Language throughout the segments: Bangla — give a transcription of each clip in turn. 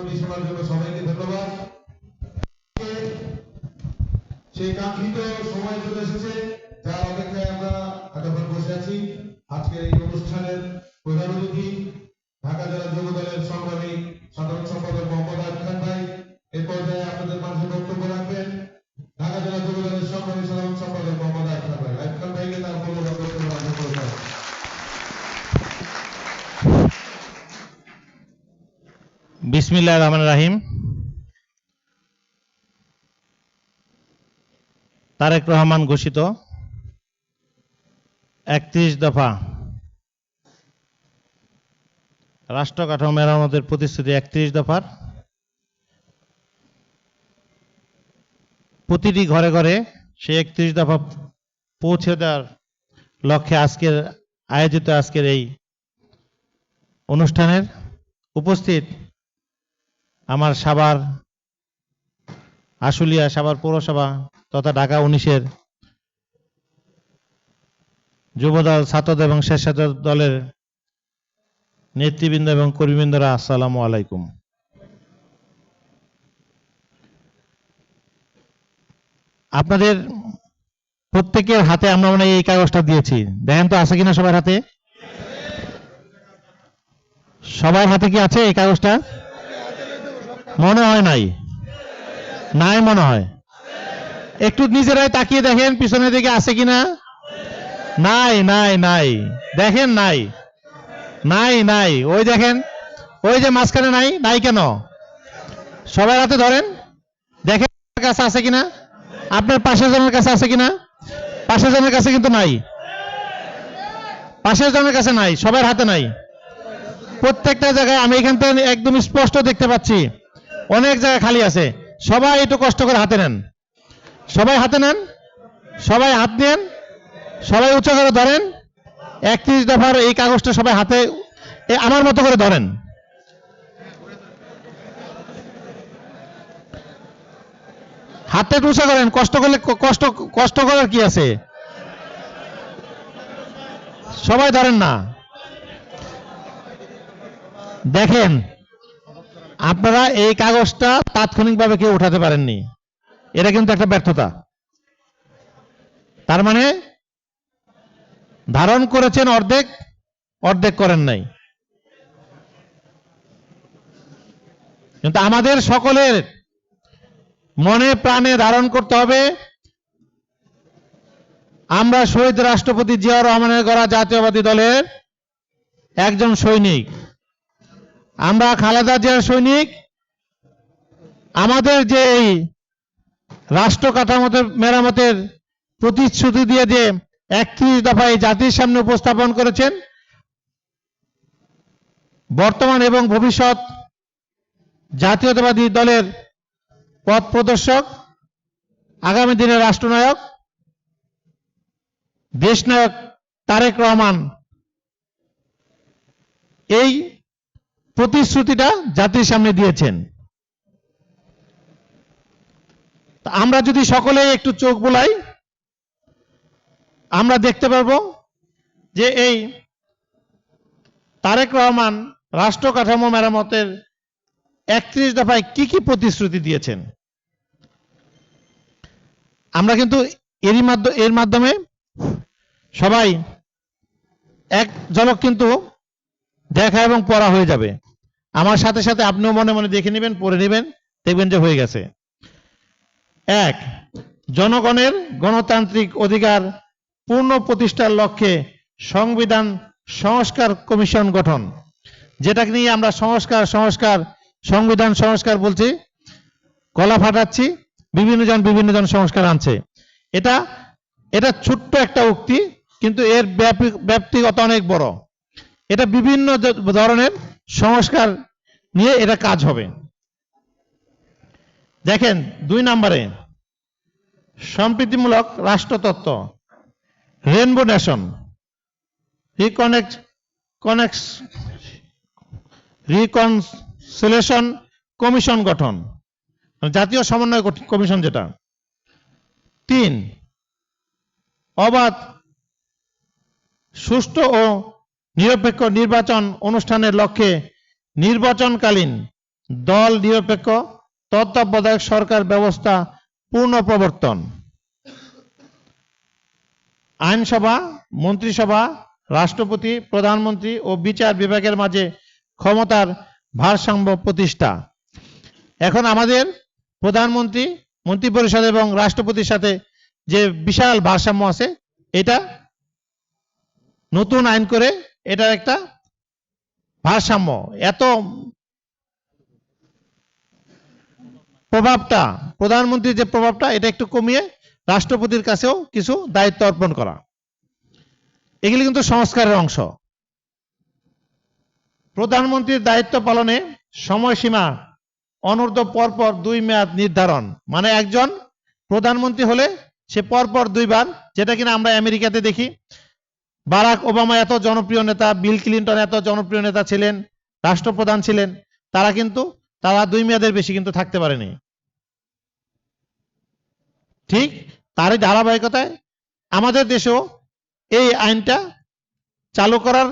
বাক্যটি শোনার জন্য সবাইকে ধন্যবাদ। সেই কাঙ্ক্ষিত সময় চলে এসেছে, যার অপেক্ষায় আমরা এতক্ষণ বসে আছি। আজকের এই অনুষ্ঠানের প্রধান অতিথি ঢাকা জেলা যুব দলের সংগ্রামী সাধারণ সম্পাদক মোহাম্মদ আইয়ুব খান ভাই এই পর্যায়ে আপনাদের মাঝে বক্তব্য রাখবেন। ঢাকা জেলা যুব দলের সংগ্রামী সাধারণ সম্পাদক মোহাম্মদ আইয়ুব খান ভাই। আইয়ুব খান ভাইকে তার মূল্যবান বক্তব্য রাখতে বলবেন। বিসমিল্লাহির রহমানির রহিম। তারেক রহমান ঘোষিত 31 দফা রাষ্ট্র কাঠামো মেরামতের প্রতিশ্রুতি 31 দফার প্রতিটি ঘরে ঘরে সেই 31 দফা পৌঁছে দেওয়ার লক্ষ্যে আয়োজিত এই অনুষ্ঠানের উপস্থিত আমার সাভার আশুলিয়া সাভার পৌরসভা তথা ঢাকা 19-এর যুবদল ছাত্রদল এবং স্বেচ্ছাসেবক দলের নেতৃবৃন্দ এবং কর্মীবৃন্দরা, আসসালামু আলাইকুম। আপনাদের প্রত্যেকের হাতে আমরা মনে হয় এই কাগজটা দিয়েছি, দেখেন তো আছে কিনা সবার হাতে? সবার হাতে কি আছে এই কাগজটা? মনে হয় নাই মনে হয়। একটু নিজেরাই তাকিয়ে দেখেন পিছনের দিকে আছে কিনা। নাই দেখেন, নাই ওই দেখেন, ওই যে মাঝখানে নাই কেন? সবার হাতে ধরেন, দেখেন কাছে আছে কিনা, আপনার পাশের জনের কাছে আছে কিনা। পাশের জনের কাছে কিন্তু নাই, পাশের জনের কাছে নাই, সবার হাতে নাই। প্রত্যেকটা জায়গায় আমি এখান থেকে একদম স্পষ্ট দেখতে পাচ্ছি অনেক জায়গায় খালি আছে। সবাই একটু কষ্ট করে হাতে নেন, সবাই হাতে নেন, সবাই হাত নেন, সবাই উঁচু করে ধরেন। 31 দফার এই কাগজটা সবাই হাতে আমার মতো করে ধরেন। হাতটা একটু উঁচু করেন, কষ্ট করলে কষ্ট করার কি আছে? সবাই ধরেন না। দেখেন, আপনারা এই কাগজটা তাৎক্ষণিকভাবে কেউ উঠাতে পারেননি, এটা কিন্তু একটা ব্যর্থতা। তার মানে ধারণ করেছেন অর্ধেক করেন নাই। কিন্তু আমাদের সকলের মনে প্রাণে ধারণ করতে হবে আমরা শহীদ রাষ্ট্রপতি জিয়াউর রহমানের গড়া জাতীয়বাদী দলের একজন সৈনিক, আমরা খালেদা জিয়ার সৈনিক। আমাদের যে এই রাষ্ট্র কাঠামোতে মেরামতের প্রতিশ্রুতি দিয়ে যে 31 দফায় জাতির সামনে উপস্থাপন করেছেন, বর্তমান এবং ভবিষ্যৎ জাতীয়তাবাদী দলের পথ প্রদর্শক, আগামী দিনের রাষ্ট্রনায়ক, দেশনায়ক তারেক রহমান এই প্রতিশ্রুতিটা জাতির সামনে দিয়েছেন। আমরা যদি সকলে একটু চোখ বুলাই, আমরা দেখতে পারবো যে এই তারেক রহমান রাষ্ট্র কাঠামো মেরামতের 31 দফায় কি প্রতিশ্রুতি দিয়েছেন। আমরা কিন্তু এর মাধ্যমে সবাই এক ঝলক কিন্তু দেখা এবং পড়া হয়ে যাবে। আমার সাথে সাথে আপনিও মনে মনে দেখে নেবেন, পড়ে নেবেন, দেখবেন যে হয়ে গেছে। 1, জনগণের গণতান্ত্রিক অধিকার পূর্ণ প্রতিষ্ঠার লক্ষ্যে সংবিধান সংস্কার কমিশন গঠন, যেটাকে নিয়ে আমরা সংবিধান সংস্কার বলছি, গলা ফাটাচ্ছি, বিভিন্ন জন সংস্কার আনছে। এটা ছোট্ট একটা উক্তি, কিন্তু এর ব্যাপ্তিগত অনেক বড়। এটা বিভিন্ন ধরনের সংস্কার নিয়ে এটা কাজ হবে। দেখেন 2 নম্বরে সম্প্রীতিমূলক রাষ্ট্রতত্ত্ব, রেনবো নেশন, রিকনসিলিয়েশন কমিশন গঠন, জাতীয় সমন্বয় কমিশন যেটা। 3, অবাধ সুষ্ঠু ও নিরপেক্ষ নির্বাচন অনুষ্ঠানের লক্ষ্যে নির্বাচনকালীন দল নিরপেক্ষ তত্ত্বাবধায়ক সরকার ব্যবস্থা পূর্ণ প্রবর্তন, আইনসভা, মন্ত্রিসভা, রাষ্ট্রপতি, প্রধানমন্ত্রী ও বিচার বিভাগের মাঝে ক্ষমতার ভারসাম্য প্রতিষ্ঠা। এখন আমাদের প্রধানমন্ত্রী, মন্ত্রিপরিষদ এবং রাষ্ট্রপতির সাথে যে বিশাল ভারসাম্য আছে, এটা নতুন আইন করে এটার একটা ভারসাম্য, এত প্রভাবটা, প্রধানমন্ত্রীর যে প্রভাবটা, এটা একটু কমিয়ে রাষ্ট্রপতির কাছেও কিছু দায়িত্ব অর্পণ করা, এগুলি কিন্তু সংস্কারের অংশ। প্রধানমন্ত্রীর দায়িত্ব পালনে সময়সীমা অনূর্ধ্ব পরপর 2 মেয়াদ নির্ধারণ, মানে একজন প্রধানমন্ত্রী হলে সে পরপর 2 বার, যেটা কিনা আমরা আমেরিকাতে দেখি। বারাক ওবামা এত জনপ্রিয় নেতা, বিল ক্লিন্টন এত জনপ্রিয় নেতা ছিলেন, রাষ্ট্রপ্রধান ছিলেন, তারা 2 মেয়াদের বেশি কিন্তু থাকতে পারেনি। ঠিক তারই ধারাবাহিকতায় আমাদের দেশেও এই আইনটা চালু করার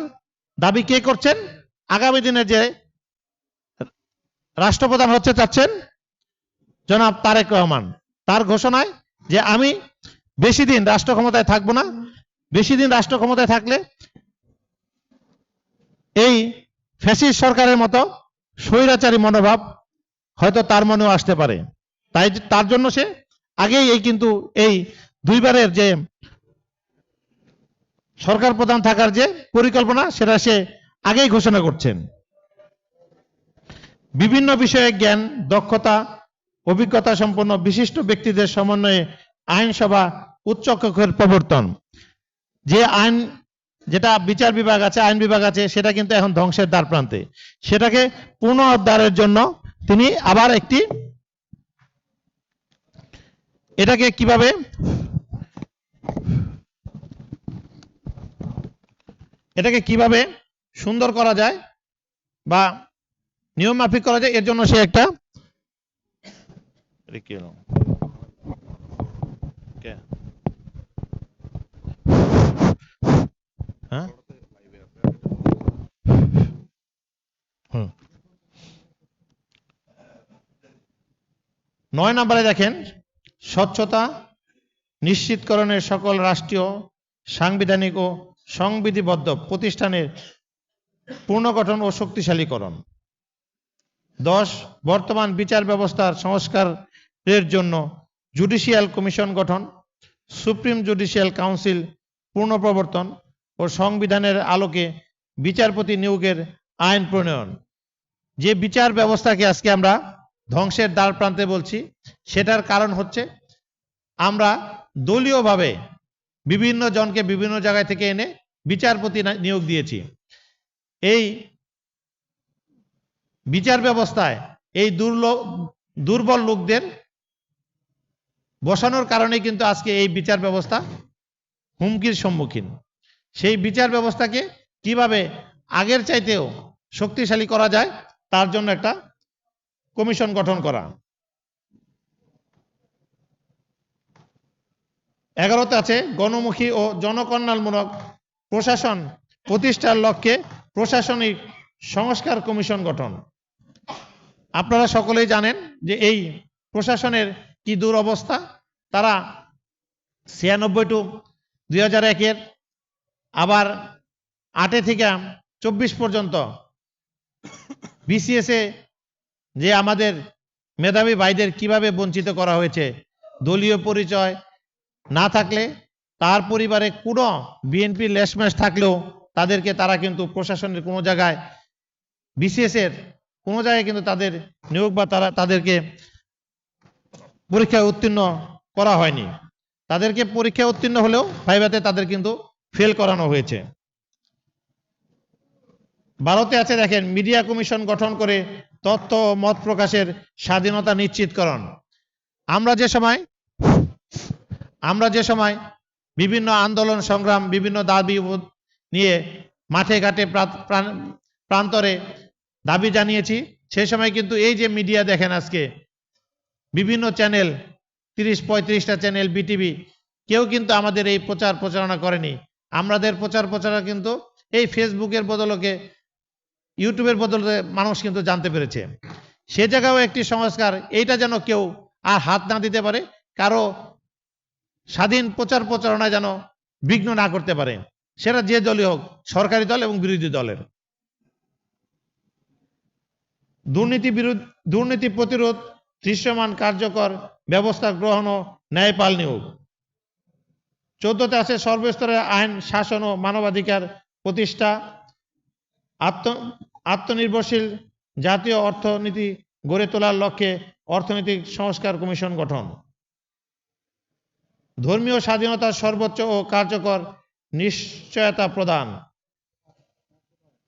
দাবি কে করছেন? আগামী দিনে যে রাষ্ট্রপ্রধান হতে চাচ্ছেন জনাব তারেক রহমান, তার ঘোষণায় যে আমি বেশি দিন রাষ্ট্র ক্ষমতায় থাকবো না, বেশি দিন রাষ্ট্র ক্ষমতায় থাকলে এই ফ্যাসিস্ট সরকারের মতো স্বৈরাচারী মনোভাব হয়তো তার মনেও আসতে পারে। তাই তার জন্য সে আগেই এই 2 বারের যে সরকার প্রধান থাকার যে পরিকল্পনা, সেটা সে আগেই ঘোষণা করছেন। বিভিন্ন বিষয়ে জ্ঞান, দক্ষতা, অভিজ্ঞতা সম্পন্ন বিশিষ্ট ব্যক্তিদের সমন্বয়ে আইনসভা উচ্চকক্ষের প্রবর্তন। যে আইন, যেটা বিচার বিভাগ আছে, আইন বিভাগ আছে, সেটা কিন্তু এখন ধ্বংসের দ্বার প্রান্তে। সেটাকে পুনরুদ্ধারের জন্য তিনি আবার এটাকে কিভাবে সুন্দর করা যায় বা নিয়ম মাফিক করা যায়, এর জন্য সে একটা হ্যাঁ 9 নম্বরে দেখেন, স্বচ্ছতা নিশ্চিতকরণের সকল রাষ্ট্রীয়, সাংবিধানিক ও সংবিধিবদ্ধ প্রতিষ্ঠানের পুনর্গঠন ও শক্তিশালীকরণ। 10 বর্তমান বিচার ব্যবস্থার সংস্কারের জন্য জুডিশিয়াল কমিশন গঠন, সুপ্রিম জুডিশিয়াল কাউন্সিল পুনঃপ্রবর্তন ও সংবিধানের আলোকে বিচারপতি নিয়োগের আইন প্রণয়ন। যে বিচার ব্যবস্থাকে আজকে আমরা ধ্বংসের দ্বার প্রান্তে বলছি, সেটার কারণ হচ্ছে আমরা দলীয়ভাবে বিভিন্ন জনকে বিভিন্ন জায়গায় থেকে এনে বিচারপতি নিয়োগ দিয়েছি। এই বিচার ব্যবস্থায় এই দুর্বল লোকদের বসানোর কারণে কিন্তু আজকে এই বিচার ব্যবস্থা হুমকির সম্মুখীন। সেই বিচার ব্যবস্থাকে কিভাবে আগের চাইতেও শক্তিশালী করা যায়, তার জন্য একটা কমিশন গঠন করা। 11তে আছে গণমুখী ও জনকল্যাণমূলক প্রশাসন প্রতিষ্ঠার লক্ষ্যে প্রশাসনিক সংস্কার কমিশন গঠন। আপনারা সকলেই জানেন যে এই প্রশাসনের কি দুরবস্থা। তারা 96 টু 2001 আবার 8 থেকে 24 পর্যন্ত বিসিএস এ যে আমাদের মেধাবী ভাইদের কিভাবে বঞ্চিত করা হয়েছে, দলীয় পরিচয় না থাকলে, তার পরিবারে কোনো বিএনপি লেশমেশ থাকলেও তারা কিন্তু প্রশাসনের কোনো জায়গায়, বিসিএস এর কোনো জায়গায় কিন্তু তাদের নিয়োগ বা তাদেরকে পরীক্ষায় উত্তীর্ণ করা হয়নি। তাদেরকে পরীক্ষায় উত্তীর্ণ হলেও ভাইভাতে তাদের কিন্তু ফেল করানো হয়েছে। 12তে আছে দেখেন, মিডিয়া কমিশন গঠন করে তথ্য ও মত প্রকাশের স্বাধীনতা নিশ্চিতকরণ। আমরা যে সময় বিভিন্ন আন্দোলন সংগ্রাম, বিভিন্ন দাবি নিয়ে মাঠে ঘাটে প্রান্তরে দাবি জানিয়েছি, সেই সময় কিন্তু এই যে মিডিয়া দেখেন আজকে বিভিন্ন চ্যানেল, 30-35টা চ্যানেল, বিটিভি, কেউ কিন্তু আমাদের এই প্রচারণা করেনি। আমাদের প্রচারণা কিন্তু এই ফেসবুকের বদলকে, ইউটিউবের বদলে মানুষ কিন্তু জানতে পেরেছে। সে জায়গাও একটি সংস্কার, এইটা যেন কেউ আর হাত না দিতে পারে, কারো স্বাধীন প্রচার প্রচারণা যেন বিঘ্ন না করতে পারে, সেটা যে দলই হোক, সরকারি দল এবং বিরোধী দলের। দুর্নীতি প্রতিরোধ, দৃশ্যমান কার্যকর ব্যবস্থা গ্রহণ ও ন্যায়পাল নিয়োগ। 14তে আছে সর্বস্তরের আইন শাসন ও মানবাধিকার প্রতিষ্ঠা, আত্মনির্ভরশীল জাতীয় অর্থনীতি গড়ে তোলার লক্ষ্যে অর্থনৈতিক সংস্কার কমিশন গঠন। ধর্মীয় স্বাধীনতার সর্বোচ্চ ও কার্যকর নিশ্চয়তা প্রদান।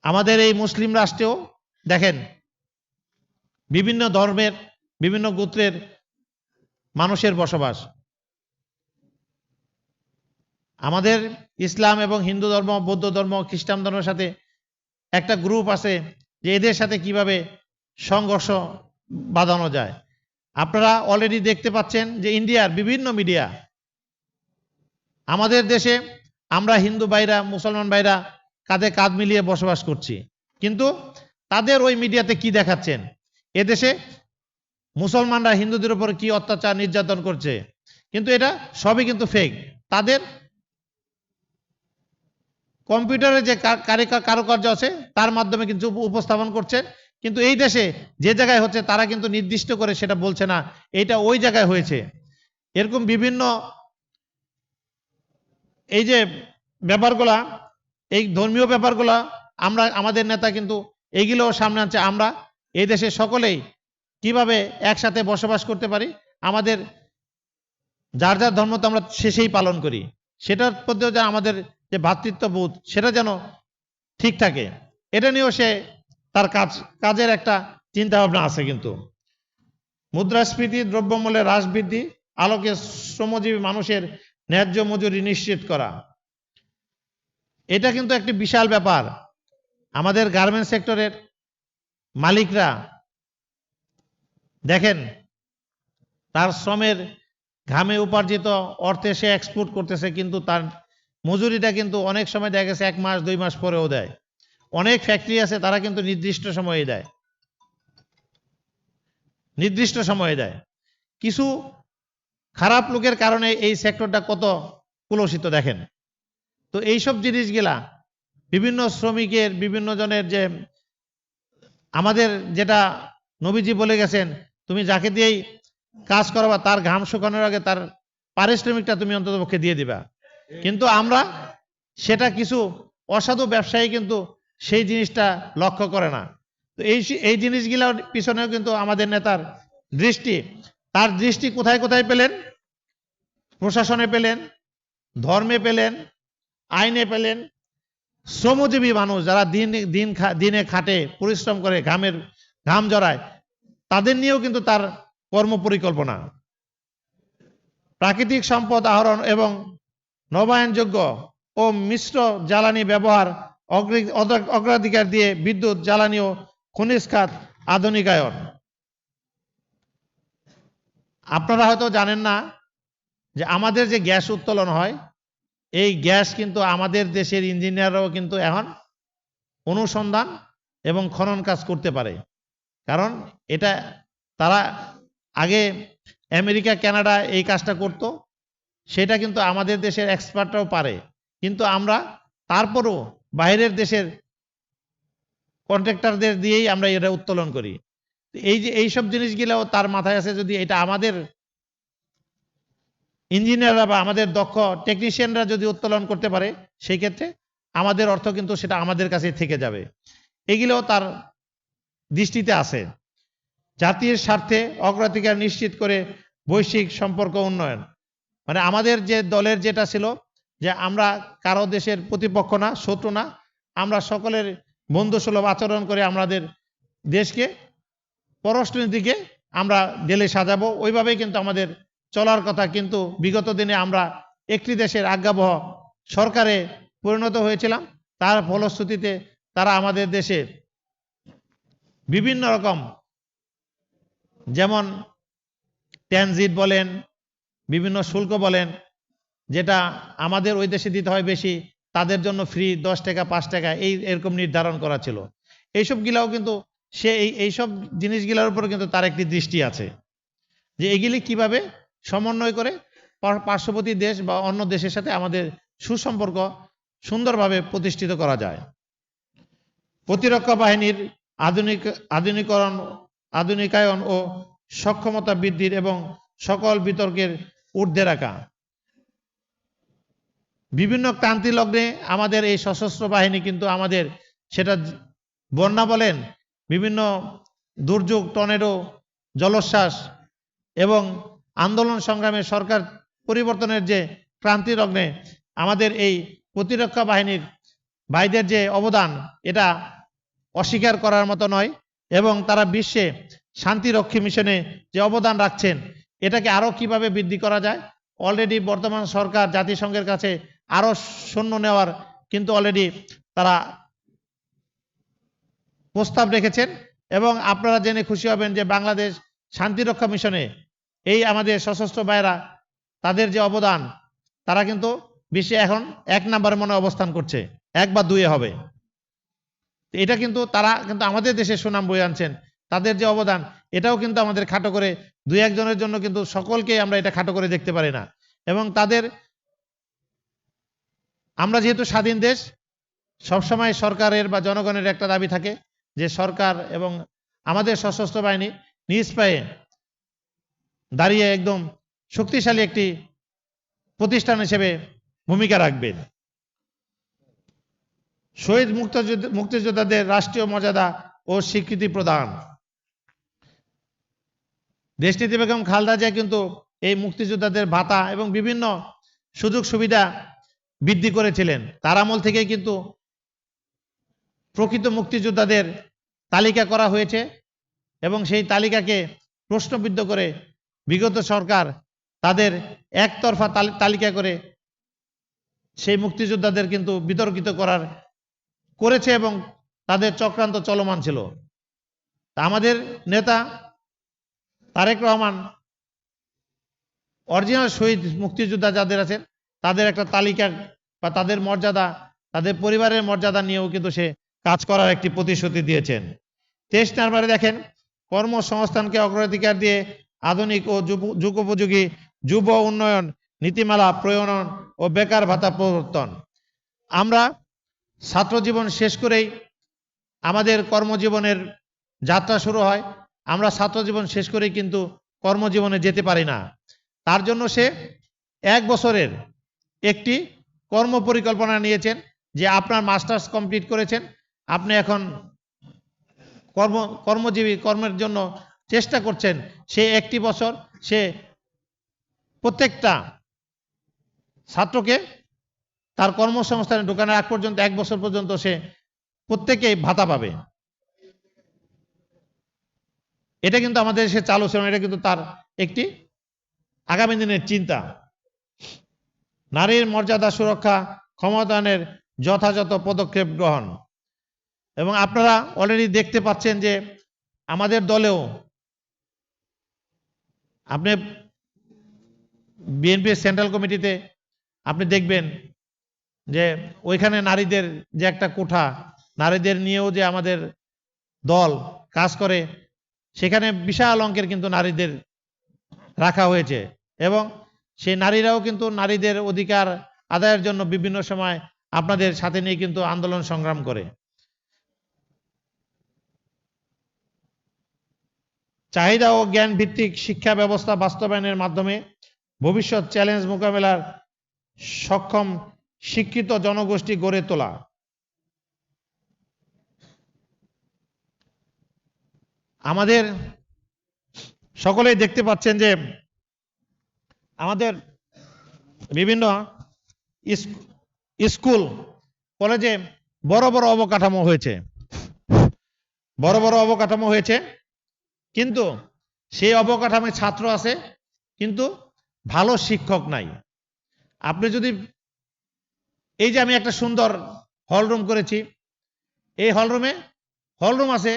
আমাদের এই মুসলিম রাষ্ট্রেও দেখেন বিভিন্ন ধর্মের বিভিন্ন গোত্রের মানুষের বসবাস। আমাদের ইসলাম এবং হিন্দু ধর্ম, বৌদ্ধ ধর্ম, খ্রিস্টান ধর্মের সাথে একটা গ্রুপ আছে যে এদের সাথে কিভাবে সংঘর্ষ বাঁধানো যায়। আপনারা অলরেডি দেখতে পাচ্ছেন যে ইন্ডিয়ার বিভিন্ন মিডিয়া, আমাদের দেশে আমরা হিন্দু ভাইরা মুসলমান ভাইরা কাঁধে কাঁধ মিলিয়ে বসবাস করছি, কিন্তু তাদের ওই মিডিয়াতে কি দেখাচ্ছেন, এদেশে মুসলমানরা হিন্দুদের উপর কি অত্যাচার নির্যাতন করছে, কিন্তু এটা সবই কিন্তু ফেক। তাদের কম্পিউটারে যে কারুকার্য আছে তার মাধ্যমে কিন্তু উপস্থাপন করছে, কিন্তু এই দেশে যে জায়গায় হচ্ছে তারা কিন্তু নির্দিষ্ট করে সেটা বলছে না এটা ওই জায়গায় হয়েছে। এরকম বিভিন্ন এই যে ব্যাপারগুলা, এই ধর্মীয় ব্যাপারগুলা আমরা আমাদের নেতা কিন্তু এইগুলোও সামনে আনছে। আমরা এই দেশে সকলেই কিভাবে একসাথে বসবাস করতে পারি, আমাদের যার যার ধর্ম তো আমরা শেষেই পালন করি, সেটার মধ্যেও যে আমাদের যে ভ্রাতৃত্ববোধ সেটা যেন ঠিক থাকে, এটা নিয়েও সে তার কাজের একটা চিন্তা ভাবনা আছে। কিন্তু মুদ্রাস্ফীতি, দ্রব্যমূল্যের হ্রাস বৃদ্ধি আলোকে শ্রমজীবী মানুষের ন্যায্য মজুরি নিশ্চিত করা, এটা কিন্তু একটি বিশাল ব্যাপার। আমাদের গার্মেন্টস সেক্টরের মালিকরা দেখেন তার শ্রমের ঘামে উপার্জিত অর্থে সে এক্সপোর্ট করতেছে, কিন্তু তার মজুরিটা কিন্তু অনেক সময় দেখা গেছে 1 মাস 2 মাস পরেও দেয়। অনেক ফ্যাক্টরি আছে তারা কিন্তু নির্দিষ্ট সময়ে দেয়, নির্দিষ্ট সময়ে দেয়। কিছু খারাপ লোকের কারণে এই সেক্টরটা কত কুলসিত দেখেন। তো এইসব জিনিসগুলা বিভিন্ন শ্রমিকের বিভিন্ন জনের যে আমাদের যেটা নবীজি বলে গেছেন, তুমি যাকে দিয়েই কাজ করবা তার ঘাম শুকানোর আগে তার পারিশ্রমিকটা তুমি অন্ততপক্ষে দিয়ে দিবা, কিন্তু আমরা সেটা কিছু অসাধু ব্যবসায়ী কিন্তু সেই জিনিসটা লক্ষ্য করে না। তো এই জিনিসগুলোর পিছনেও কিন্তু আমাদের নেতার দৃষ্টি, তার দৃষ্টি কোথায় কোথায় পেলেন, প্রশাসনে পেলেন, ধর্মে পেলেন, আইনে পেলেন। শ্রমজীবী মানুষ যারা দিনে খাটে পরিশ্রম করে ঘাম জড়ায় তাদের নিয়েও কিন্তু তার কর্ম পরিকল্পনা। প্রাকৃতিক সম্পদ আহরণ এবং নবায়নযোগ্য ও মিশ্র জ্বালানি ব্যবহার অগ্রাধিকার দিয়ে বিদ্যুৎ, জ্বালানি ও খনিজ খাত আধুনিকায়ন। আপনারা হয়তো জানেন না যে আমাদের যে গ্যাস উত্তোলন হয়, এই গ্যাস কিন্তু আমাদের দেশের ইঞ্জিনিয়াররাও কিন্তু এখন অনুসন্ধান এবং খনন কাজ করতে পারে, কারণ এটা তারা আগে আমেরিকা কানাডা এই কাজটা করত, সেটা কিন্তু আমাদের দেশের এক্সপার্টরাও পারে, কিন্তু আমরা তারপরও বাইরের দেশের কন্ট্রাক্টরদের দিয়েই আমরা এটা উত্তোলন করি। এই যে এইসব জিনিসগুলোও তার মাথায় আছে, যদি এটা আমাদের ইঞ্জিনিয়াররা বা আমাদের দক্ষ টেকনিশিয়ানরা যদি উত্তোলন করতে পারে, সেই ক্ষেত্রে আমাদের অর্থ কিন্তু সেটা আমাদের কাছেই থেকে যাবে। এগুলোও তার দৃষ্টিতে আছে। জাতির স্বার্থে অগ্রাধিকার নিশ্চিত করে বৈশ্বিক সম্পর্ক উন্নয়ন, মানে আমাদের যে দলের যেটা ছিল যে আমরা কারো দেশের প্রতিপক্ষ না, শত্রু না, আমরা সকলের বন্ধুসুলভ আচরণ করে আমাদের দেশকে পররাষ্ট্রনীতিকে আমরা ঢেলে সাজাবো, ওইভাবেই কিন্তু আমাদের চলার কথা। কিন্তু বিগত দিনে আমরা একটি দেশের আজ্ঞাবহ সরকারে পরিণত হয়েছিলাম, তার ফলশ্রুতিতে তারা আমাদের দেশে বিভিন্ন রকম, যেমন ট্রানজিট বলেন, বিভিন্ন শুল্ক বলেন, যেটা আমাদের ওই দেশে দিতে হয় বেশি, তাদের জন্য ফ্রি 10 টাকা 5 টাকা এরকম নির্ধারণ করা ছিল। এইসবগুলাও কিন্তু সে এইসব জিনিসগুলোর উপর কিন্তু তার একটি দৃষ্টি আছে যে এগুলি কিভাবে সমন্বয় করে পার্শ্ববর্তী দেশ বা অন্য দেশের সাথে আমাদের সুসম্পর্ক সুন্দরভাবে প্রতিষ্ঠিত করা যায়। প্রতিরক্ষা বাহিনীর আধুনিকায়ন ও সক্ষমতা বৃদ্ধির এবং সকল বিতর্কের ঊর্ধ্বে রাখা। বিভিন্ন ক্রান্তি লগ্নে আমাদের এই সশস্ত্র বাহিনী কিন্তু আমাদের, সেটা বন্যা বলেন, বিভিন্ন দুর্যোগ, টর্নেডো, জলোচ্ছ্বাস এবং আন্দোলন সংগ্রামে সরকার পরিবর্তনের যে ক্রান্তি লগ্নে আমাদের এই প্রতিরক্ষা বাহিনীর ভাইদের যে অবদান, এটা অস্বীকার করার মতো নয়। এবং তারা বিশ্বে শান্তিরক্ষী মিশনে যে অবদান রাখছেন, এটাকে আরও কিভাবে বৃদ্ধি করা যায়। অলরেডি বর্তমান সরকার জাতিসংঘের কাছে আরও সৈন্য নেওয়ার কিন্তু অলরেডি তারা প্রস্তাব রেখেছেন। এবং আপনারা জেনে খুশি হবেন যে বাংলাদেশ শান্তিরক্ষা মিশনে এই আমাদের সশস্ত্র বাহিনীরা তাদের যে অবদান, তারা কিন্তু বিশ্বে এখন 1 নম্বরে মনে অবস্থান করছে, 1 বা 2 হবে। এটা কিন্তু তারা কিন্তু আমাদের দেশে সুনাম বয়ে আনছেন। তাদের যে অবদান, এটাও কিন্তু আমাদের খাটো করে 2-1 জনের জন্য কিন্তু সকলকে আমরা এটা খাটো করে দেখতে পারি না। এবং তাদের, আমরা যেহেতু স্বাধীন দেশ, সবসময় সরকারের বা জনগণের একটা দাবি থাকে যে সরকার এবং আমাদের সশস্ত্র বাহিনী নিজ পায়ে দাঁড়িয়ে একদম শক্তিশালী একটি প্রতিষ্ঠান হিসেবে ভূমিকা রাখবেন। শহীদ মুক্তিযোদ্ধাদের রাষ্ট্রীয় মর্যাদা ও স্বীকৃতি প্রদান। দেশনেত্রী বেগম খালেদা জিয়া কিন্তু এই মুক্তিযোদ্ধাদের ভাতা এবং বিভিন্ন সুযোগ সুবিধা বৃদ্ধি করেছিলেন। তার আমল থেকেই কিন্তু প্রকৃত মুক্তিযোদ্ধাদের তালিকা করা হয়েছে এবং সেই তালিকাকে প্রশ্নবিদ্ধ করে বিগত সরকার তাদের একতরফা তালিকা করে সেই মুক্তিযোদ্ধাদের কিন্তু বিতর্কিত করেছে এবং তাদের চক্রান্ত চলমান ছিল। আমাদের নেতা তারেক রহমান অরিজিনাল শহীদ মুক্তিযোদ্ধা যাদের আছেন তাদের একটা তালিকা বা তাদের মর্যাদা, তাদের পরিবারের মর্যাদা নিয়েও কিন্তু সে কাজ করার একটি প্রতিশ্রুতি দিয়েছেন। 23 নম্বরে দেখেন, কর্মসংস্থানকে অগ্রাধিকার দিয়ে আধুনিক ও যুগোপযোগী যুব উন্নয়ন নীতিমালা প্রণয়ন ও বেকার ভাতা প্রবর্তন। আমরা ছাত্র জীবন শেষ করেই আমাদের কর্মজীবনের যাত্রা শুরু হয়। আমরা ছাত্র জীবন শেষ করেই কিন্তু কর্মজীবনে যেতে পারি না। তার জন্য সে 1 বছরের একটি কর্ম পরিকল্পনা নিয়েছেন যে আপনার মাস্টার্স কমপ্লিট করেছেন, আপনি এখন কর্মজীবী কর্মের জন্য চেষ্টা করছেন। সে 1টি বছর সে প্রত্যেকটা ছাত্রকে তার কর্মসংস্থানে ঢোকানোর আগ পর্যন্ত 1 বছর পর্যন্ত সে প্রত্যেকেই ভাতা পাবে। এটা কিন্তু আমাদের দেশে চালু ছিল, এটা কিন্তু তার একটি আগামী দিনের চিন্তা। নারীর মর্যাদা সুরক্ষা ক্ষমতায়নের যথাযথ পদক্ষেপ গ্রহণ। এবং আপনারা অলরেডি দেখতে পাচ্ছেন যে আমাদের দলেও আপনি বিএনপির সেন্ট্রাল কমিটিতে আপনি দেখবেন যে ওইখানে নারীদের যে একটা কোঠা, নারীদের নিয়েও যে আমাদের দল কাজ করে, সেখানে বিশাল অঙ্কের কিন্তু নারীদের রাখা হয়েছে এবং সেই নারীরাও কিন্তু নারীদের অধিকার আদায়ের জন্য বিভিন্ন সময় আপনাদের সাথে নিয়ে কিন্তু আন্দোলন সংগ্রাম করে। চাহিদা ও জ্ঞান ভিত্তিক শিক্ষা ব্যবস্থা বাস্তবায়নের মাধ্যমে ভবিষ্যৎ চ্যালেঞ্জ মোকাবেলার সক্ষম শিক্ষিত জনগোষ্ঠী গড়ে তোলা। আমাদের সকলেই দেখতে পাচ্ছেন যে আমাদের বিভিন্ন স্কুল কলেজে বড় বড় অবকাঠামো হয়েছে, কিন্তু সেই অবকাঠামোয় ছাত্র আছে কিন্তু ভালো শিক্ষক নাই। আপনি যদি এই যে আমি একটা সুন্দর হলরুম করেছি, এই হলরুম আছে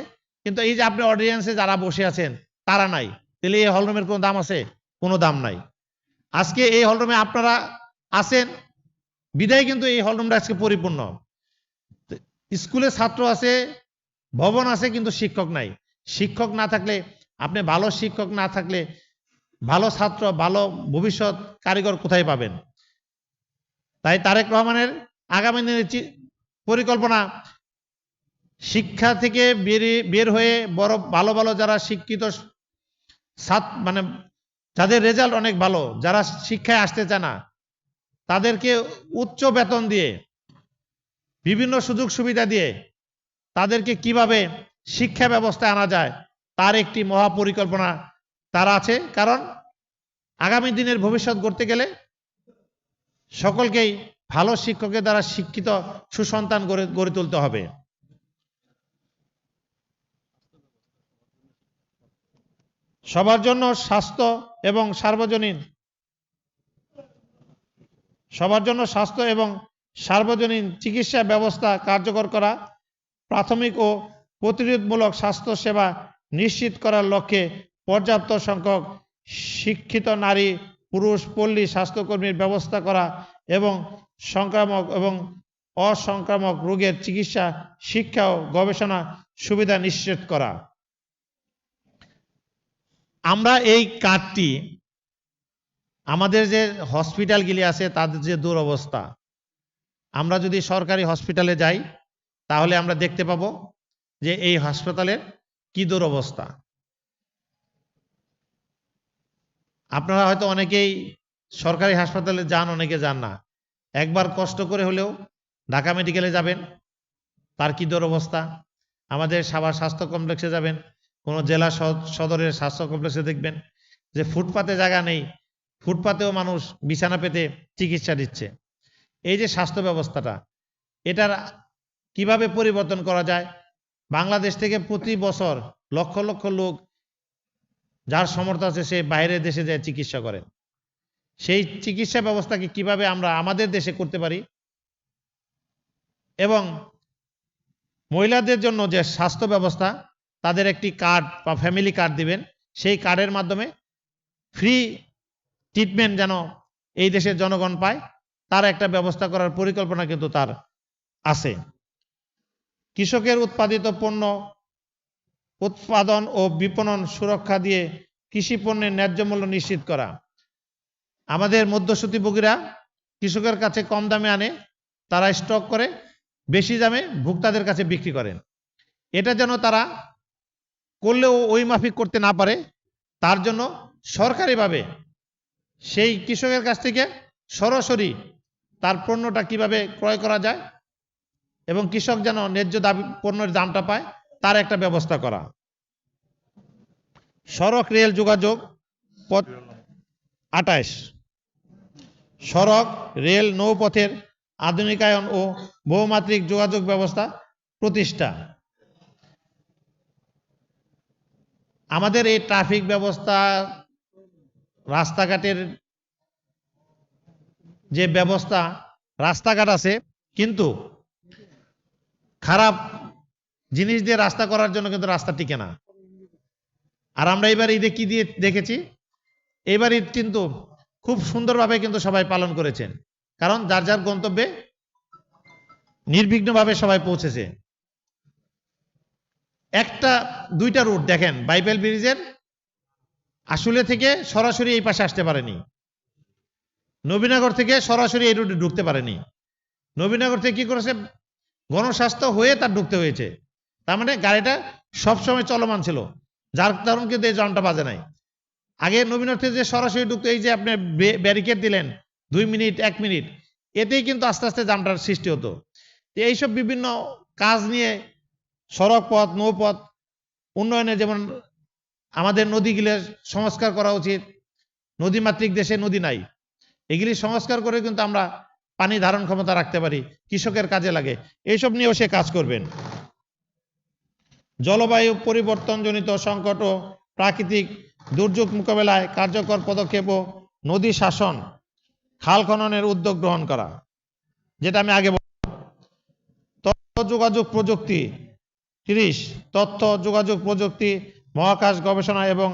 কিন্তু এই যে আপনি অডিয়েন্সে যারা বসে আছেন তারা নাই, তাহলে এই হলরুমের কোনো দাম আছে? কোনো দাম নাই। আজকে এই হলরুমে আপনারা আছেন বিদায় কিন্তু এই হলরুমটা আজকে পরিপূর্ণ। স্কুলে ছাত্র আছে, ভবন আছে কিন্তু শিক্ষক নাই। শিক্ষক না থাকলে, আপনি ভালো শিক্ষক না থাকলে ভালো ছাত্র, ভালো ভবিষ্যৎ কারিগর কোথায় পাবেন? তাই তারেক রহমানের আগামী দিনের পরিকল্পনা, শিক্ষা থেকে বের হয়ে বড় ভালো ভালো যারা শিক্ষিত মানে যাদের রেজাল্ট অনেক ভালো, যারা শিক্ষায় আসতে চায় না, তাদেরকে উচ্চ বেতন দিয়ে, বিভিন্ন সুযোগ সুবিধা দিয়ে তাদেরকে কিভাবে শিক্ষা ব্যবস্থায় আনা যায় তার একটি মহাপরিকল্পনা তার আছে। কারণ আগামী দিনের ভবিষ্যৎ গড়তে গেলে সকলকেই ভালো শিক্ষকের দ্বারা শিক্ষিত সুসন্তান গড়ে তুলতে হবে। সবার জন্য স্বাস্থ্য এবং সার্বজনীন চিকিৎসা ব্যবস্থা কার্যকর করা, প্রাথমিক ও প্রতিরোধমূলক স্বাস্থ্য সেবা নিশ্চিত করার লক্ষ্যে পর্যাপ্ত সংখ্যক শিক্ষিত নারী পুরুষ পল্লী স্বাস্থ্যকর্মীর ব্যবস্থা করা এবং সংক্রামক এবং অসংক্রামক রোগের চিকিৎসা, শিক্ষা ও গবেষণা সুবিধা নিশ্চিত করা। আমরা এই কার্ডটি, আমাদের যে হসপিটালগুলি আছে তাদের যে দুরবস্থা, আমরা যদি সরকারি হসপিটালে যাই তাহলে আমরা দেখতে পাবো যে এই হাসপাতালের কি দুরবস্থা। আপনারা হয়তো অনেকেই সরকারি হাসপাতালে যান, অনেকে যান না। একবার কষ্ট করে হলেও ঢাকা মেডিকেলে যাবেন, তার কি দুরবস্থা। আমাদের সাভার স্বাস্থ্য কমপ্লেক্সে যাবেন, কোনো জেলা সদরের স্বাস্থ্য কমপ্লেক্সে দেখবেন যে ফুটপাতে জায়গা নেই, ফুটপাতেও মানুষ বিছানা পেতে চিকিৎসা দিচ্ছে। এই যে স্বাস্থ্য ব্যবস্থাটা, এটার কিভাবে পরিবর্তন করা যায়? বাংলাদেশ থেকে প্রতি বছর লক্ষ লক্ষ লোক, যার সামর্থ্য আছে সে বাইরের দেশে যায় চিকিৎসা করেন। সেই চিকিৎসা ব্যবস্থাকে কিভাবে আমরা আমাদের দেশে করতে পারি, এবং মহিলাদের জন্য যে স্বাস্থ্য ব্যবস্থা, তাদের একটি কার্ড বা ফ্যামিলি কার্ড দিবেন, সেই কার্ডের মাধ্যমে ফ্রি ট্রিটমেন্ট যেন এই দেশের জনগণ পায়, তার একটা ব্যবস্থা করার পরিকল্পনা কিন্তু তার আছে। কৃষকের উৎপাদিত পণ্য উৎপাদন ও বিপণন সুরক্ষা দিয়ে কৃষি পণ্যের ন্যায্য মূল্য নিশ্চিত করা। আমাদের মধ্যস্বত্বভোগীরা কৃষকের কাছে কম দামে আনে, তারা স্টক করে বেশি দামে ভোক্তাদের কাছে বিক্রি করেন। এটা যেন তারা করলেও ওই মাফিক করতে না পারে, তার জন্য সরকারিভাবে সেই কৃষকের কাছ থেকে সরাসরি তার পণ্যটা কিভাবে ক্রয় করা যায় এবং কৃষক যেন ন্যায্য দাবি পণ্যের দামটা পায়, তার একটা ব্যবস্থা করা। সড়ক রেল যোগাযোগ 28, সড়ক রেল নৌপথের আধুনিকায়ন ও বহুমাত্রিক যোগাযোগ ব্যবস্থা প্রতিষ্ঠা। আমাদের এই ট্রাফিক ব্যবস্থা, রাস্তাঘাটের যে ব্যবস্থা, রাস্তাঘাট আছে কিন্তু খারাপ জিনিস দিয়ে রাস্তা করার জন্য কিন্তু রাস্তা টিকে না। আর আমরা এবার ঈদে কি দিয়ে দেখেছি, এবার ঈদ কিন্তু খুব সুন্দরভাবে কিন্তু সবাই পালন করেছেন, কারণ যার যার গন্তব্যে নির্বিঘ্নভাবে সবাই পৌঁছেছে। দুইটা রুট দেখেন, বাইবেল ব্রিজের আসলে থেকে সরাসরি এই পাশে আসতে পারেনি, নবীনগর থেকে সরাসরি এই রুটে ঢুকতে পারেনি। নবীনগর থেকে কি করেছে, গণস্বাস্থ্য হয়ে তার ঢুকতে হয়েছে। তার মানে গাড়িটা সবসময় চলমান ছিল, যার কারণ কিন্তু এই জামটা বাজে নাই। আগে নবীনগর থেকে যে সরাসরি ঢুকতো, এই যে আপনি ব্যারিকেড দিলেন 2 মিনিট 1 মিনিট, এতেই কিন্তু আস্তে আস্তে জামটার সৃষ্টি হতো। এইসব বিভিন্ন কাজ নিয়ে সড়ক পথ, নৌপথ উন্নয়নে, যেমন আমাদের নদীগুলো সংস্কার করা উচিত, নদীমাতৃক দেশে নদী নাই, এগুলি সংস্কার করে কিন্তু আমরা পানি ধারণ ক্ষমতা রাখতে পারি, কৃষকের কাজে লাগে। এইসব নিয়েও সে কাজ করবেন। জলবায়ু পরিবর্তনজনিত সংকট ও প্রাকৃতিক দুর্যোগ মোকাবেলায় কার্যকর পদক্ষেপ ও নদী শাসন, খাল খননের উদ্যোগ গ্রহণ করা, যেটা আমি আগে বললাম। তথ্য যোগাযোগ প্রযুক্তি 30, তথ্য যোগাযোগ প্রযুক্তি, মহাকাশ গবেষণা এবং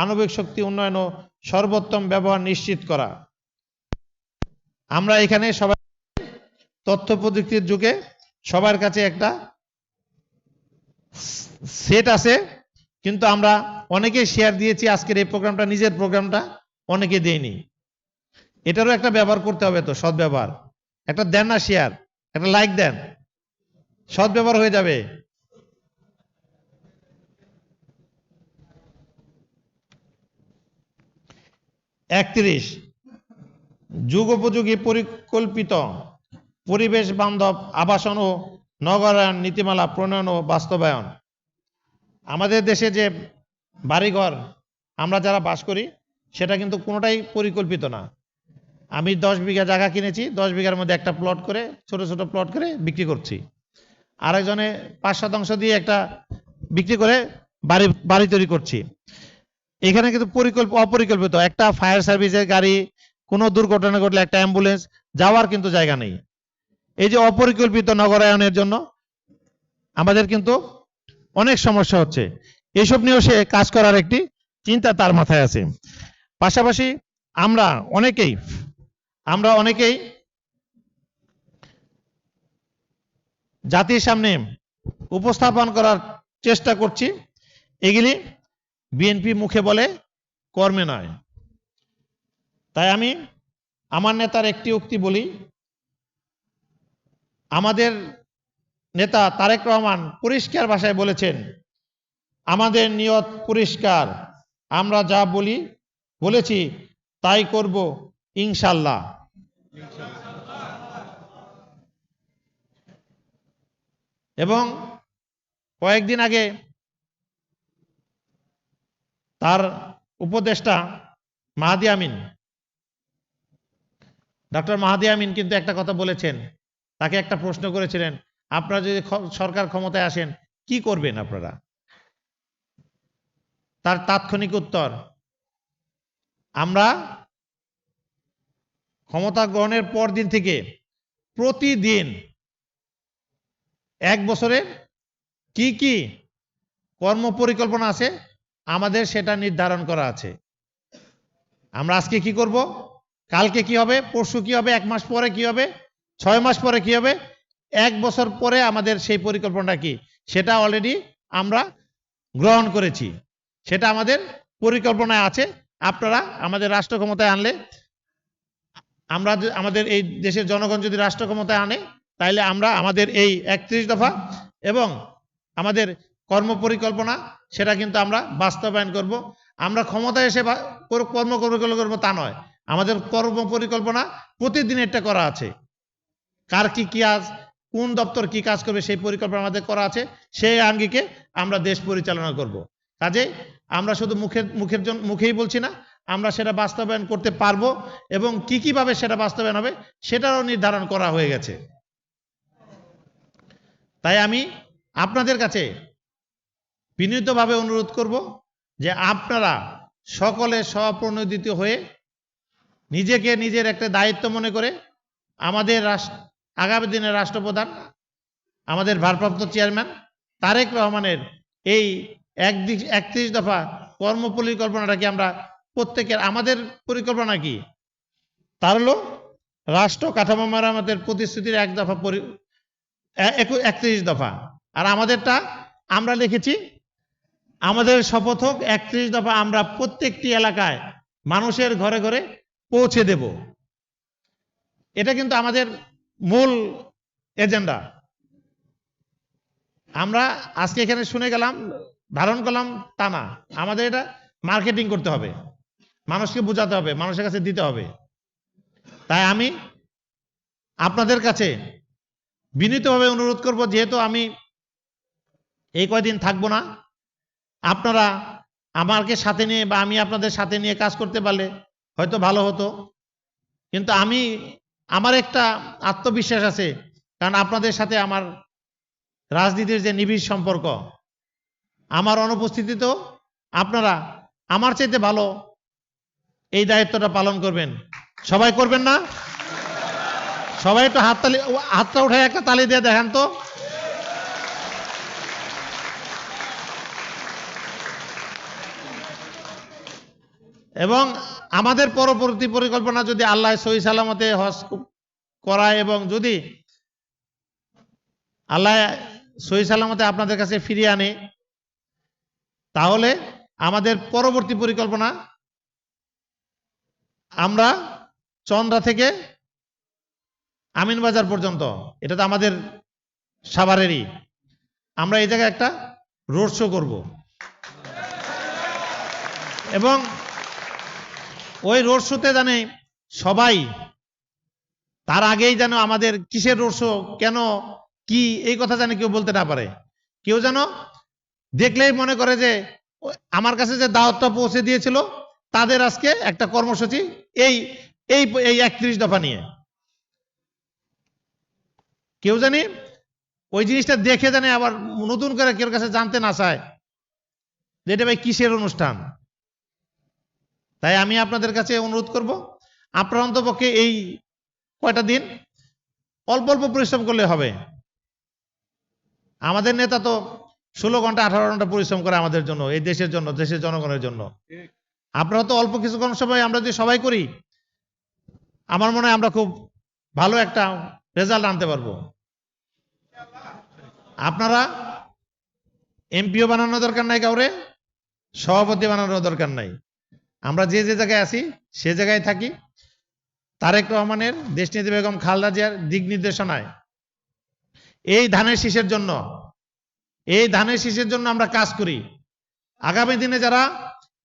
আণবিক শক্তি উন্নয়ন ও সর্বোত্তম ব্যবহার নিশ্চিত করা। আমরা এখানে সবাই তথ্য প্রযুক্তির যুগে সবার কাছে একটা সেট আছে, কিন্তু আমরা অনেকে শেয়ার দিয়েছি আজকের এই প্রোগ্রামটা, নিজের প্রোগ্রামটা অনেকে দেয়নি। এটারও একটা ব্যবহার করতে হবে, তো সৎ ব্যবহার। একটা দেন না শেয়ার, একটা লাইক দেন, সৎ ব্যবহার হয়ে যাবে। একত্রিশ, যুগোপযোগী পরিকল্পিত পরিবেশ বান্ধব আবাসন ও নগরায়ণ নীতিমালা প্রণয়ন ও বাস্তবায়ন। আমাদের দেশে যে বাড়িঘর আমরা যারা বাস করি, সেটা কিন্তু কোনোটাই পরিকল্পিত না। আমি 10 বিঘা জায়গা কিনেছি, 10 বিঘার মধ্যে একটা প্লট করে, ছোট ছোট প্লট করে বিক্রি করছি। আরেকজনে 5 শতাংশ দিয়ে একটা বিক্রি করে বাড়ি তৈরি করছি। এখানে কিন্তু অপরিকল্পিত একটা ফায়ার সার্ভিসের গাড়ি, কোনো দুর্ঘটনা ঘটলে একটা অ্যাম্বুলেন্স যাওয়ার কিন্তু জায়গা নেই। এই যে অপরিকল্পিত নগরায়নের জন্য আমাদের কিন্তু অনেক সমস্যা হচ্ছে। এসব নিয়েও সে কাজ করার একটি চিন্তা তার মাথায় আছে। পাশাপাশি আমরা অনেকেই জাতির সামনে উপস্থাপন করার চেষ্টা করছি, এগুলি বিএনপি মুখে বলে, কর্মে নয়। তাই আমি আমার নেতার একটি উক্তি বলি। আমাদের নেতা তারেক রহমান পরিষ্কার ভাষায় বলেছেন, আমাদের নিয়ত পরিষ্কার, আমরা যা বলেছি তাই করব ইনশাল্লাহ। এবং কয়েকদিন আগে তার উপদেষ্টা মাহাদি আমিন, ডক্টর মাহাদি আমিন কিন্তু একটা কথা বলেছেন। তাকে একটা প্রশ্ন করেছিলেন, আপনারা যদি সরকার ক্ষমতায় আসেন কি করবেন আপনারা? তার তাৎক্ষণিক উত্তর, আমরা ক্ষমতা গ্রহণের পর দিন থেকে প্রতিদিন 1 বছরের কি কি কর্ম পরিকল্পনা আছে আমাদের সেটা নির্ধারণ করা আছে। আমরা আজকে কি করব, কালকে কি হবে, পরশু কি হবে, 1 মাস পরে কি হবে, 6 মাস পরে কি হবে, 1 বছর পরে আমাদের সেই পরিকল্পনাটা কি, সেটা অলরেডি আমরা গ্রহণ করেছি, সেটা আমাদের পরিকল্পনায় আছে। আপনারা আমাদের রাষ্ট্র ক্ষমতায় আনলে, আমাদের এই দেশের জনগণ যদি রাষ্ট্র ক্ষমতায় আনে, তাইলে আমরা আমাদের এই 31 দফা এবং আমাদের কর্ম পরিকল্পনা সেটা কিন্তু আমরা বাস্তবায়ন করব। আমরা ক্ষমতায় এসে কর্ম করবো তা নয়, আমাদের কর্ম পরিকল্পনা প্রতিদিন এটা করা আছে। কার কি কাজ, কোন দপ্তর কি কাজ করবে সেই পরিকল্পনা আমাদের করা আছে। সেই আঙ্গিকে আমরা দেশ পরিচালনা করব। কাজে আমরা শুধু মুখেই বলছি না, আমরা সেটা বাস্তবায়ন করতে পারবো এবং কিভাবে সেটা বাস্তবায়ন হবে সেটারও নির্ধারণ করা হয়ে গেছে। তাই আমি আপনাদের কাছে বিনীতভাবে অনুরোধ করব যে আপনারা সকলে স্বপ্রণোদিত হয়ে নিজেকে নিজের একটা দায়িত্ব মনে করে আমাদের আগামী দিনের রাষ্ট্রপ্রধান, আমাদের ভারপ্রাপ্ত চেয়ারম্যান তারেক রহমানের এই 31 দফা কর্ম পরিকল্পনাটাকে আমরা প্রত্যেকের, আমাদের পরিকল্পনা কি, তার হলো রাষ্ট্র কাঠামো মেরামতের প্রতিশ্রুতির 31 দফা। আর আমাদেরটা আমরা লিখেছি, আমাদের শপথ হোক 31 দফা আমরা প্রত্যেকটি এলাকায় মানুষের ঘরে ঘরে পৌঁছে দেব। এটা কিন্তু আমাদের মূল এজেন্ডা। আমরা আজকে এখানে শুনে গেলাম, ধারণ করলাম তা না, আমাদের এটা মার্কেটিং করতে হবে, মানুষকে বোঝাতে হবে, মানুষের কাছে দিতে হবে। তাই আমি আপনাদের কাছে বিনীতভাবে অনুরোধ করব, যেহেতু আমি এই কয়দিন থাকবো না, আপনারা আমাকে সাথে নিয়ে বা আমি আপনাদের সাথে নিয়ে কাজ করতে পারলে হয়তো ভালো হতো। কিন্তু আমার একটা আত্মবিশ্বাস আছে, কারণ আপনাদের সাথে আমার রাজনীতির যে নিবিড় সম্পর্ক, আমার অনুপস্থিতিতেও আপনারা আমার চাইতে ভালো এই দায়িত্বটা পালন করবেন। সবাই করবেন না? সবাই একটু হাতটা উঠায় একটা তালি দিয়ে দেখান তো। এবং আমাদের পরবর্তী পরিকল্পনা যদি আল্লাহ সহি সালামতে হজ করায় এবং যদি আল্লাহ সহি সালামতে আপনাদের কাছে ফিরিয়ে আনে, তাহলে আমাদের পরবর্তী পরিকল্পনা আমরা চন্দ্রা থেকে আমিনবাজার পর্যন্ত, এটা তো আমাদের সাভারেরই, আমরা এই জায়গায় একটা রোড শো করব এবং ওই রোড শোতে জানে সবাই, তার আগেই যেন আমাদের কিসের রোড শো, কেন, কি, এই কথা জানে কেউ বলতে না পারে। কেউ যেন দেখলেই মনে করে যে আমার কাছে যে দাওয়াতটা পৌঁছে দিয়েছিল তাদের আজকে একটা কর্মসূচি এই এই এই 31 দফা নিয়ে, কেউ জানি ওই জিনিসটা দেখে জানে আবার নতুন করে কেউ কাছে জানতে না চায় যে এটা ভাই কিসের অনুষ্ঠান। তাই আমি আপনাদের কাছে অনুরোধ করব, আপনার অন্তপক্ষে এই কয়টা দিন অল্প অল্প পরিশ্রম করলে হবে। আমাদের নেতা তো 16 ঘন্টা 18 ঘন্টা পরিশ্রম করে আমাদের জন্য, এই দেশের জন্য, দেশের জনগণের জন্য। আপনারা তো অল্প কিছুক্ষণ সময় আমরা যদি সবাই করি, আমার মনে হয় আমরা খুব ভালো একটা রেজাল্ট আনতে পারবো। আপনারা এমপিও বানানোর দরকার নাই, কাউরে সভাপতি বানানোর দরকার নাই। আমরা যে যে জায়গায় আছি সে জায়গায় থাকি। তারেক রহমানের, দেশনেত্রী বেগম খালেদা জিয়ার দিক নির্দেশনায় এই ধানের শীষের জন্য আমরা কাজ করি। আগামী দিনে যারা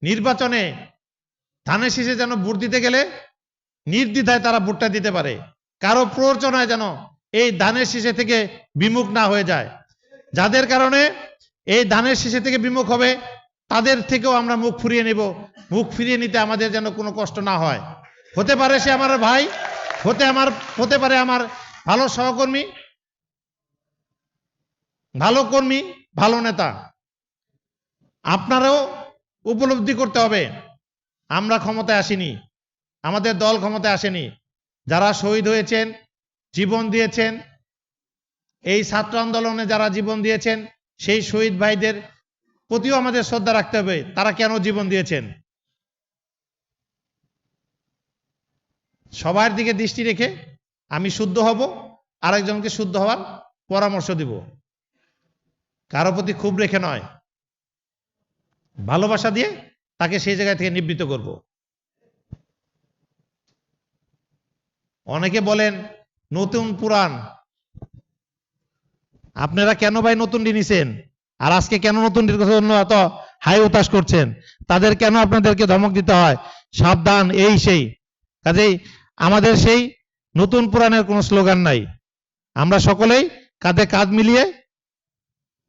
নির্বাচনে ধানের শীষে যেন ভোট দিতে গেলে নির্দ্বিধায় তারা ভোটটা দিতে পারে, কারো প্ররোচনায় যেন এই ধানের শীষে থেকে বিমুখ না হয়ে যায়। যাদের কারণে এই ধানের শীষে থেকে বিমুখ হবে তাদের থেকেও আমরা মুখ ফিরিয়ে নেব। মুখ ফিরিয়ে নিতে আমাদের যেন কোনো কষ্ট না হয়। হতে পারে সে আমার ভাই, হতে পারে আমার ভালো সহকর্মী, ভালো কর্মী, ভালো নেতা। আপনারাও উপলব্ধি করতে হবে আমরা ক্ষমতায় আসিনি, আমাদের দল ক্ষমতায় আসেনি। যারা শহীদ হয়েছেন, জীবন দিয়েছেন, এই ছাত্র আন্দোলনে যারা জীবন দিয়েছেন, সেই শহীদ ভাইদের প্রতিও আমাদের শ্রদ্ধা রাখতে হবে। তারা কেন জীবন দিয়েছেন, সবার দিকে দৃষ্টি রেখে আমি শুদ্ধ হব, আরেকজনকে শুদ্ধ হওয়ার পরামর্শ দিব। কারো প্রতি ক্ষোভ রেখে নয়, ভালোবাসা দিয়ে তাকে সেই জায়গা থেকে নিবৃত্ত করব। অনেকে বলেন নতুন পুরাণ, আপনারা কেন ভাই নতুন নিছেন, আর আজকে কেন নতুন জন্য এত হাই উতাস করছেন, তাদের কেন আপনাদেরকে ধমক দিতে হয়, সাবধান, এই সেই। কাজেই আমাদের সেই নতুন পুরাণের কোনো স্লোগান নাই। আমরা সকলেই কাঁধে কাঁধ মিলিয়ে,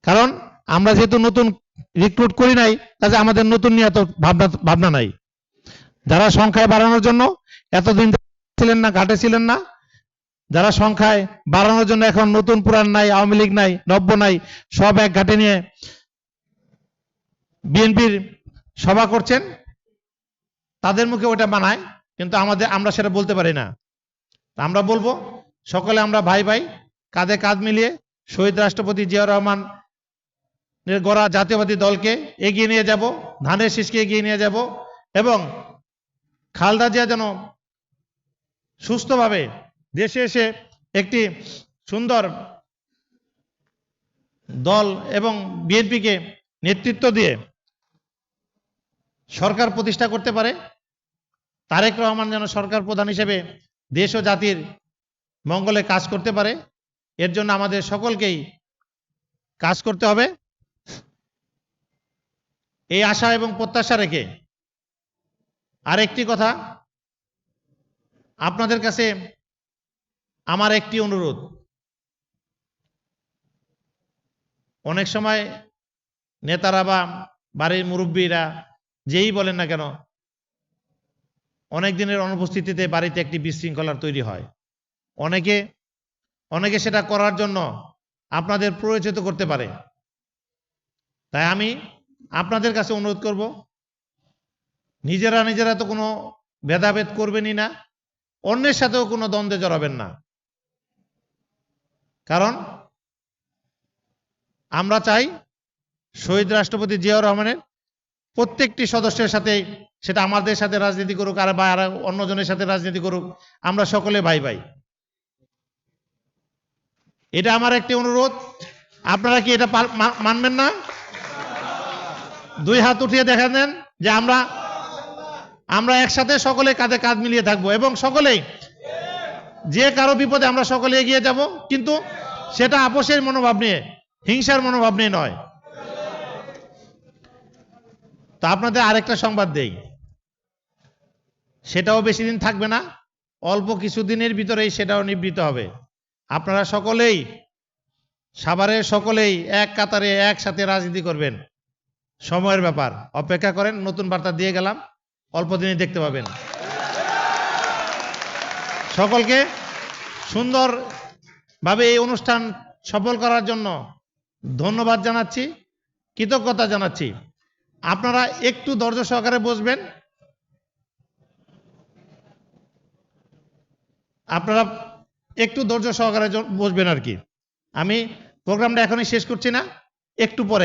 কারণ আমরা যেহেতু নতুন রিক্রুট করি নাই, কাজে আমাদের নতুন নিয়ে এত ভাবনা নাই। যারা সংখ্যায় বাড়ানোর জন্য এতদিন ছিলেন না, ঘাটে ছিলেন না, যারা সংখ্যায় বাড়ানোর জন্য এখন নতুন পুরাণ নাই, আওয়ামী লীগ নাই, নব্য নাই, সব এক ঘাটে নিয়ে বিএনপির সভা করছেন, তাদের মুখে ওটা মানায়, কিন্তু আমরা সেটা বলতে পারি না। আমরা বলবো সকলে আমরা ভাই ভাই, কাঁধে কাঁধ মিলিয়ে শহীদ রাষ্ট্রপতি জিয়াউর রহমান গড়া জাতীয়বাদী দলকে এগিয়ে নিয়ে যাব, ধানের শীষকে এগিয়ে নিয়ে যাব, এবং খালেদা জিয়া যেন সুস্থভাবে দেশে এসে একটি সুন্দর দল এবং বিএনপিকে নেতৃত্ব দিয়ে সরকার প্রতিষ্ঠা করতে পারে। তারেক রহমান যেন সরকার প্রধান হিসেবে দেশ ও জাতির মঙ্গলে কাজ করতে পারে, এর জন্য আমাদের সকলকেই কাজ করতে হবে। এই আশা এবং প্রত্যাশা রেখে আরেকটি কথা, আপনাদের কাছে আমার একটি অনুরোধ। অনেক সময় নেতারা বা বাড়ির মুরব্বীরা যেই বলেন না কেন, অনেক দিনের অনুপস্থিতিতে বাড়িতে একটি বিশৃঙ্খলার তৈরি হয়। অনেকে সেটা করার জন্য আপনাদের প্ররোচিত করতে পারে। তাই আমি আপনাদের কাছে অনুরোধ করব, নিজেরা তো কোনো ভেদাভেদ করবেনই না, অন্যের সাথেও কোনো দ্বন্দ্বে জড়াবেন না। কারণ আমরা চাই শহীদ রাষ্ট্রপতি জিয়াউর রহমানের প্রত্যেকটি সদস্যের সাথে, সেটা আমাদের সাথে রাজনীতি করুক আর বা অন্যজনের সাথে রাজনীতি করুক, আমরা সকলে ভাই ভাই। এটা আমার একটি অনুরোধ। আপনারা কি এটা মানবেন না? দুই হাত উঠিয়ে দেখা দেন যে আমরা একসাথে সকলে কাঁধে কাঁধ মিলিয়ে থাকবো এবং সকলেই যে কারো বিপদে আমরা সকলে এগিয়ে যাব, কিন্তু সেটা আপোষের মনোভাব নিয়ে, হিংসার মনোভাব নিয়ে নয়। তা আপনাদের আরেকটা সংবাদ দেই, সেটাও বেশি দিন থাকবে না, অল্প কিছুদিনের ভিতরেই সেটাও নিবৃত্ত হবে। আপনারা সকলেই সাভারের সকলেই এক কাতারে একসাথে রাজনীতি করবেন। সময়ের ব্যাপার, অপেক্ষা করেন, নতুন বার্তা দিয়ে গেলাম, অল্প দিনে দেখতে পাবেন। সকলকে সুন্দরভাবে এই অনুষ্ঠান সফল করার জন্য ধন্যবাদ জানাচ্ছি, কৃতজ্ঞতা জানাচ্ছি। আপনারা একটু ধৈর্য সহকারে বসবেন, আপনারা একটু ধৈর্য সহকারে বসবেন আর কি। আমি প্রোগ্রামটা এখনই শেষ করছি না, একটু পরে